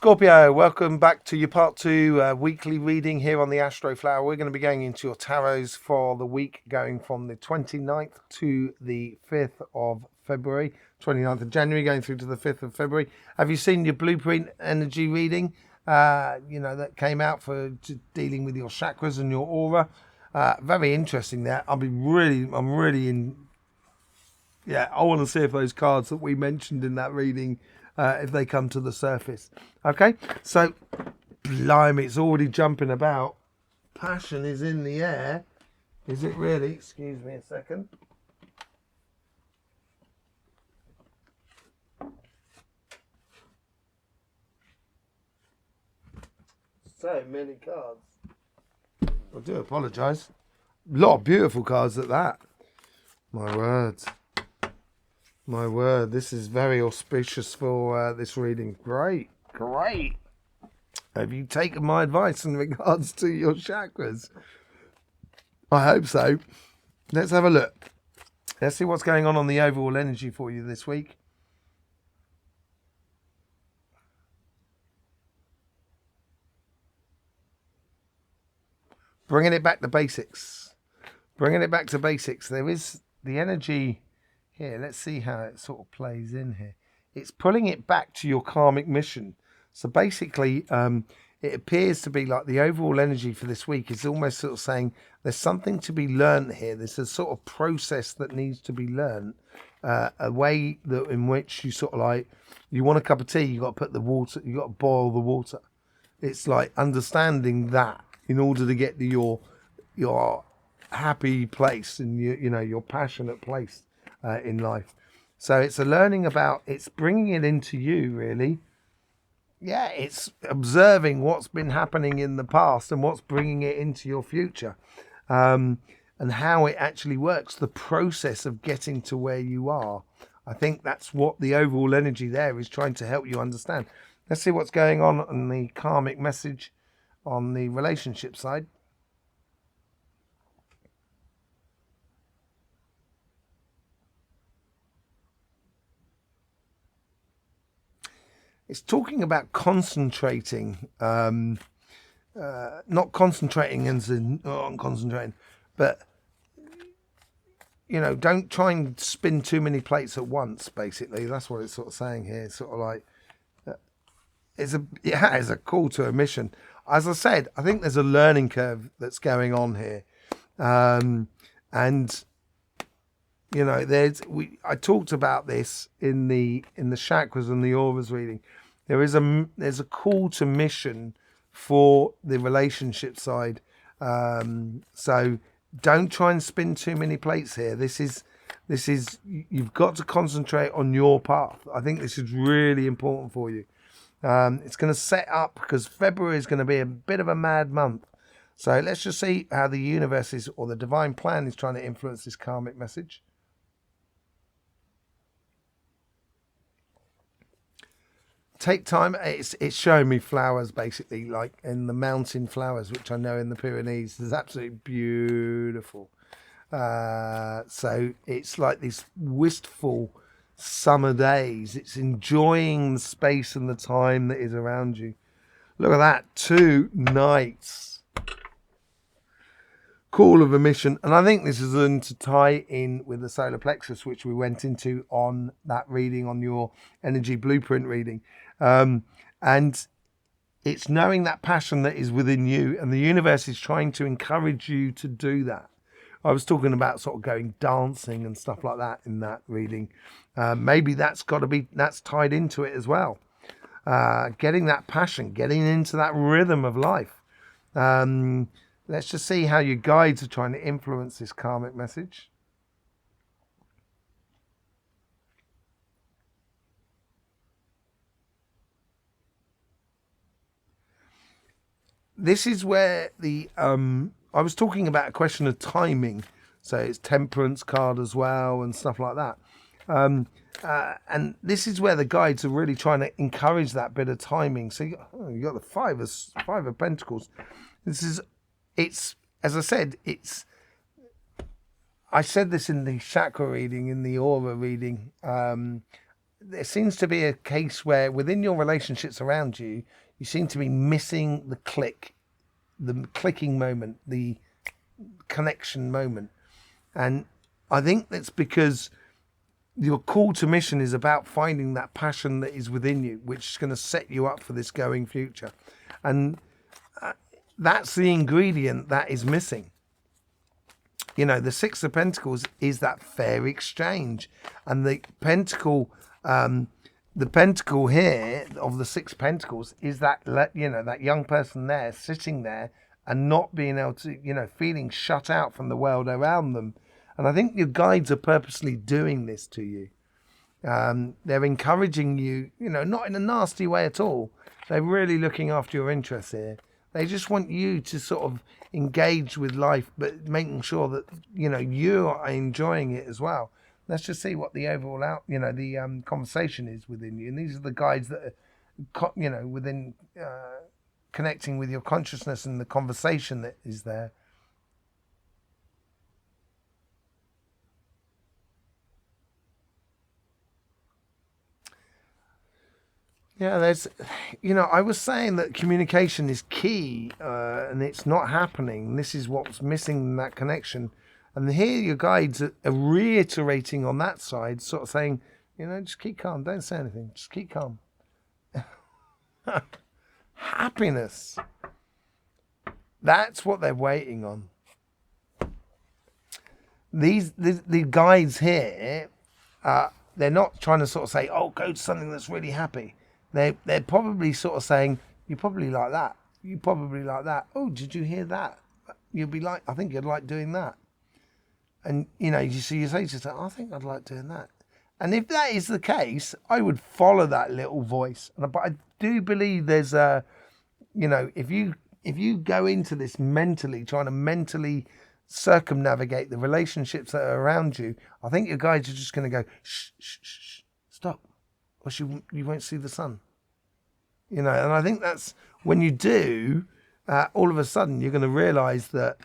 Scorpio, welcome back to your part 2 weekly reading here on the Astroflower. We're going to be going into your tarots for the week going from the 29th to the 5th of February, 29th of January going through to the 5th of February. Have you seen your blueprint energy reading, that came out for dealing with your chakras and your aura? Very interesting there. I want to see if those cards that we mentioned in that reading, if they come to the surface. Okay, so blimey, it's already jumping about. Passion is in the air. Is it really? Excuse me a second. So many cards. I do apologise. A lot of beautiful cards at that. My words. My word, this is very auspicious for this reading. Great. Have you taken my advice in regards to your chakras? I hope so. Let's have a look. Let's see what's going on the overall energy for you this week. Bringing it back to basics. There is the energy here. Let's see how it sort of plays in here. It's pulling it back to your karmic mission. So basically, it appears to be like the overall energy for this week is almost sort of saying there's something to be learned here. There's a sort of process that needs to be learned. A way that in which you sort of like, you want a cup of tea, you got to put the water, you got to boil the water. It's like understanding that in order to get to your happy place and your passionate place in life. So it's a learning about, it's bringing it into you, really. Yeah, it's observing what's been happening in the past and what's bringing it into your future, and how it actually works, the process of getting to where you are. I think that's what the overall energy there is trying to help you understand. Let's see what's going on the karmic message on the relationship side. It's talking about concentrating, not concentrating as in, I'm concentrating, but, don't try and spin too many plates at once, basically. That's what it's sort of saying here. It's sort of like, it's a call to a mission. As I said, I think there's a learning curve that's going on here. And I talked about this in the chakras and the auras reading. There's a call to mission for the relationship side. So don't try and spin too many plates here. This is you've got to concentrate on your path. I think this is really important for you. It's going to set up because February is going to be a bit of a mad month. So let's just see how the universe is, or the divine plan is trying to influence this karmic message. Take time. It's showing me flowers, basically, like in the mountain flowers, which I know in the Pyrenees is absolutely beautiful. So it's like these wistful summer days. It's enjoying the space and the time that is around you. Look at that, 2 nights. Call of a mission. And I think this is going to tie in with the solar plexus, which we went into on that reading, on your energy blueprint reading. And it's knowing that passion that is within you, and the universe is trying to encourage you to do that. I was talking about sort of going dancing and stuff like that in that reading. Maybe that's tied into it as well. Getting that passion, getting into that rhythm of life. Let's just see how your guides are trying to influence this karmic message. This is where I was talking about a question of timing. So it's temperance card as well and stuff like that. And this is where the guides are really trying to encourage that bit of timing. So you got the five of Pentacles. It's as I said, I said this in the chakra reading, in the aura reading. there seems to be a case where within your relationships around you, you seem to be missing the clicking moment, the connection moment. And I think that's because your call to mission is about finding that passion that is within you, which is going to set you up for this going future. And that's the ingredient that is missing. You know, the Six of Pentacles is that fair exchange. And the pentacle here of the Six Pentacles is that, you know, that young person there sitting there and not being able to, you know, feeling shut out from the world around them. And I think your guides are purposely doing this to you. They're encouraging you, you know, not in a nasty way at all. They're really looking after your interests here. They just want you to sort of engage with life, but making sure that, you know, you are enjoying it as well. Let's just see what the overall the conversation is within you. And these are the guides that are, you know, within connecting with your consciousness and the conversation that is there. Yeah, there's, you know, I was saying that communication is key, and it's not happening. This is what's missing in that connection. And here your guides are reiterating on that side, sort of saying, you know, just keep calm. Don't say anything. Just keep calm. Happiness. That's what they're waiting on. The guides here, they're not trying to sort of say, oh, go to something that's really happy. They're probably sort of saying, you probably like that. You probably like that. Oh, did you hear that? You'll be like, I think you'd like doing that. And, you know, you say to yourself, I think I'd like doing that. And if that is the case, I would follow that little voice. But I do believe there's a, you know, if you go into this mentally, trying to mentally circumnavigate the relationships that are around you, I think your guides are just going to go, shh, shh, shh, shh, stop. Or you won't see the sun. You know, and I think that's when you do, all of a sudden you're going to realize that,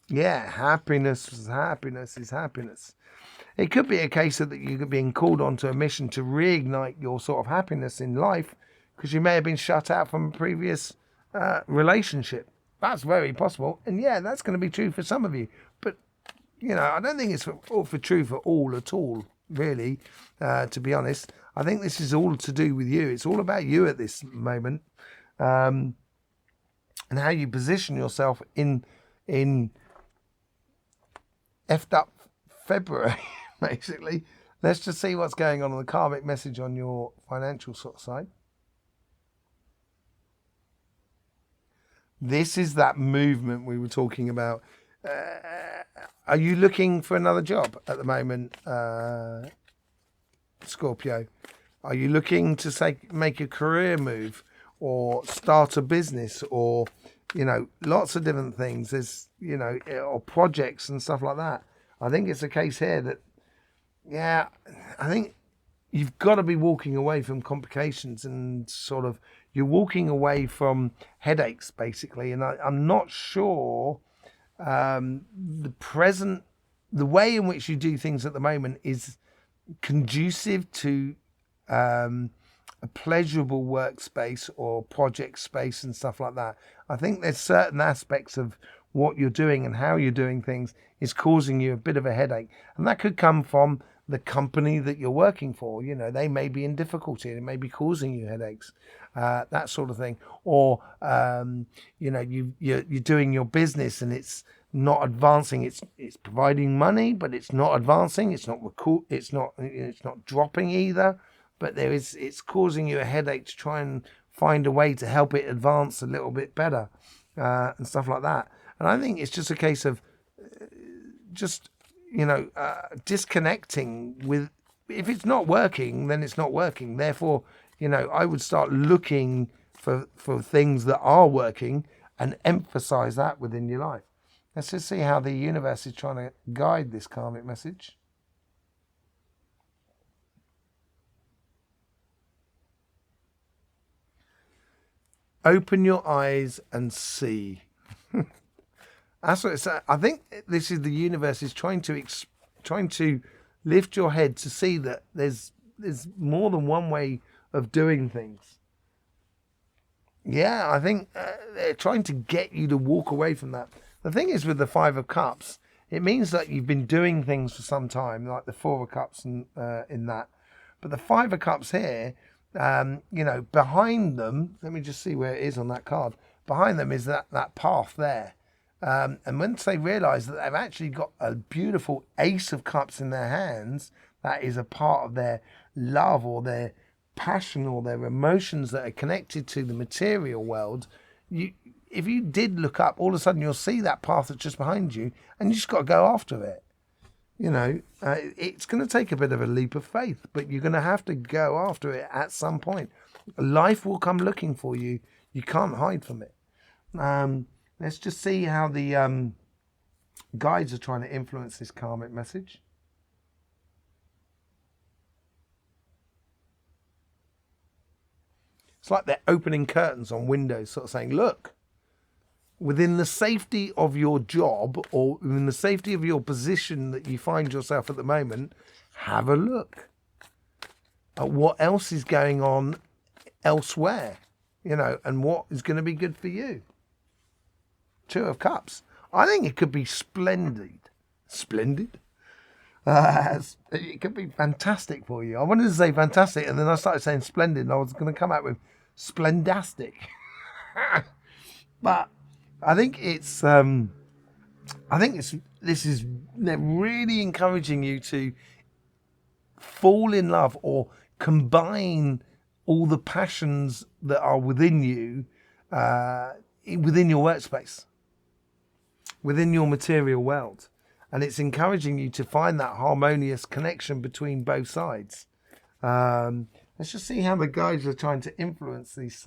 yeah, happiness is happiness. It could be a case that you're being called onto a mission to reignite your sort of happiness in life because you may have been shut out from a previous relationship. That's very possible. And yeah, that's going to be true for some of you. But, you know, I don't think it's for true for all at all. Really, to be honest, I think this is all to do with you. It's all about you at this moment, and how you position yourself in effed up February, basically. Let's just see what's going on the karmic message on your financial sort of side. This is that movement we were talking about. Are you looking for another job at the moment, Scorpio? Are you looking to make a career move or start a business or, you know, lots of different things? There's, you know, or projects and stuff like that. I think it's a case here that, yeah, I think you've got to be walking away from complications and sort of you're walking away from headaches, basically. And I'm not sure the way in which you do things at the moment is conducive to a pleasurable workspace or project space and stuff like that. I think there's certain aspects of what you're doing and how you're doing things is causing you a bit of a headache. And that could come from the company that you're working for. You know, they may be in difficulty and it may be causing you headaches, that sort of thing. Or, you know, you're doing your business and it's not advancing. It's providing money, but it's not advancing. It's not dropping either. But it's causing you a headache to try and find a way to help it advance a little bit better, and stuff like that. And I think it's just a case of just, you know, disconnecting with, if it's not working, then it's not working. Therefore, you know, I would start looking for things that are working and emphasize that within your life. Let's just see how the universe is trying to guide this karmic message. Open your eyes and see. That's what it's. I think this is the universe is trying to lift your head to see that there's there's more than one way of doing things. Yeah, I think they're trying to get you to walk away from that. The thing is with the Five of Cups, it means that you've been doing things for some time, like the Four of Cups and in that. But the Five of Cups here, you know, behind them, let me just see where it is on that card. Behind them is that path there. And once they realise that they've actually got a beautiful Ace of Cups in their hands, that is a part of their love or their passion or their emotions that are connected to the material world. If you did look up, all of a sudden you'll see that path that's just behind you, and you just got to go after it. You know, it's going to take a bit of a leap of faith, but you're going to have to go after it at some point. Life will come looking for you. You can't hide from it. Let's just see how the guides are trying to influence this karmic message. It's like they're opening curtains on windows, sort of saying, look, within the safety of your job or in the safety of your position that you find yourself at the moment, have a look at what else is going on elsewhere, you know, and what is going to be good for you. Two of Cups. I think it could be splendid. Splendid? It could be fantastic for you. I wanted to say fantastic, and then I started saying splendid, and I was going to come out with splendastic. But I think they're really encouraging you to fall in love or combine all the passions that are within you, within your workspace, within your material world. And it's encouraging you to find that harmonious connection between both sides. Let's just see how the guides are trying to influence this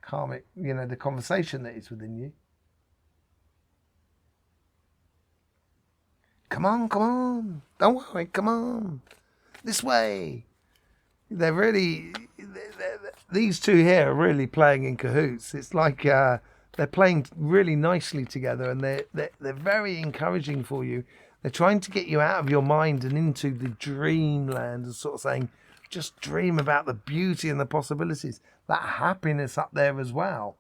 karmic, you know, the conversation that is within you. Come on, come on. Don't worry, come on. This way. They're really, these two here are really playing in cahoots. It's like they're playing really nicely together, and they're very encouraging for you. They're trying to get you out of your mind and into the dreamland, and sort of saying, just dream about the beauty and the possibilities, that happiness up there as well.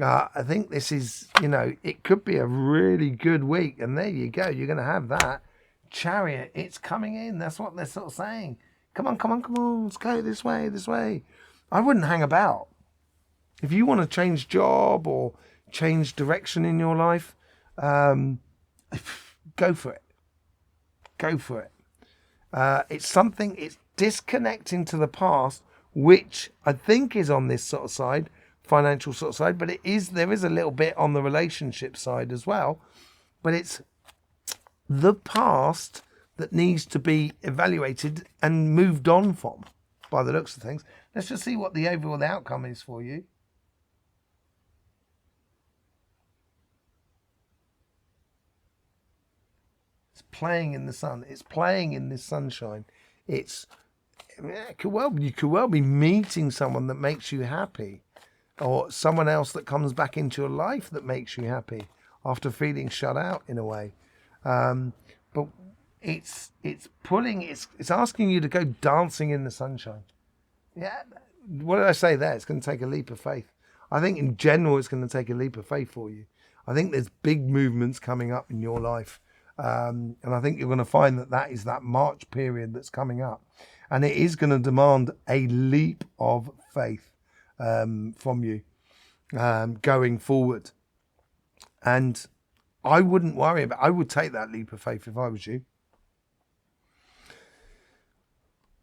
I think this is, you know, it could be a really good week, and there you go. You're going to have that Chariot. It's coming in. That's what they're sort of saying. Come on, come on, come on. Let's go this way, this way. I wouldn't hang about. If you want to change job or change direction in your life, go for it. Go for it. It's disconnecting to the past, which I think is on this sort of side, financial sort of side, but there is a little bit on the relationship side as well. But it's the past that needs to be evaluated and moved on from, by the looks of things. Let's just see what the overall outcome is for you. It's playing in the sun. It's playing in this sunshine. You could well be meeting someone that makes you happy, or someone else that comes back into your life that makes you happy after feeling shut out in a way. But it's asking you to go dancing in the sunshine. Yeah. What did I say there? It's going to take a leap of faith. I think in general, it's going to take a leap of faith for you. I think there's big movements coming up in your life. And I think you're going to find that is that March period that's coming up. And it is going to demand a leap of faith from you going forward. And I wouldn't worry about it. I would take that leap of faith if I was you.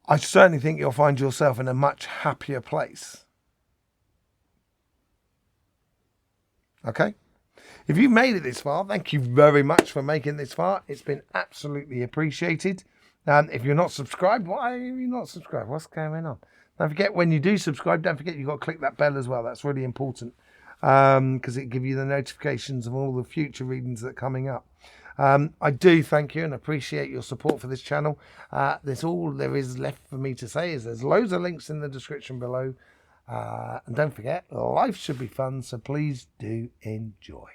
I certainly think you'll find yourself in a much happier place. Okay? If you made it this far, thank you very much for making it this far. It's been absolutely appreciated. If you're not subscribed, why are you not subscribed? What's going on? Don't forget, when you do subscribe, don't forget you've got to click that bell as well. That's really important because it gives you the notifications of all the future readings that are coming up. I do thank you and appreciate your support for this channel. That's all there is left for me to say. Is there's loads of links in the description below. And don't forget, life should be fun, so please do enjoy.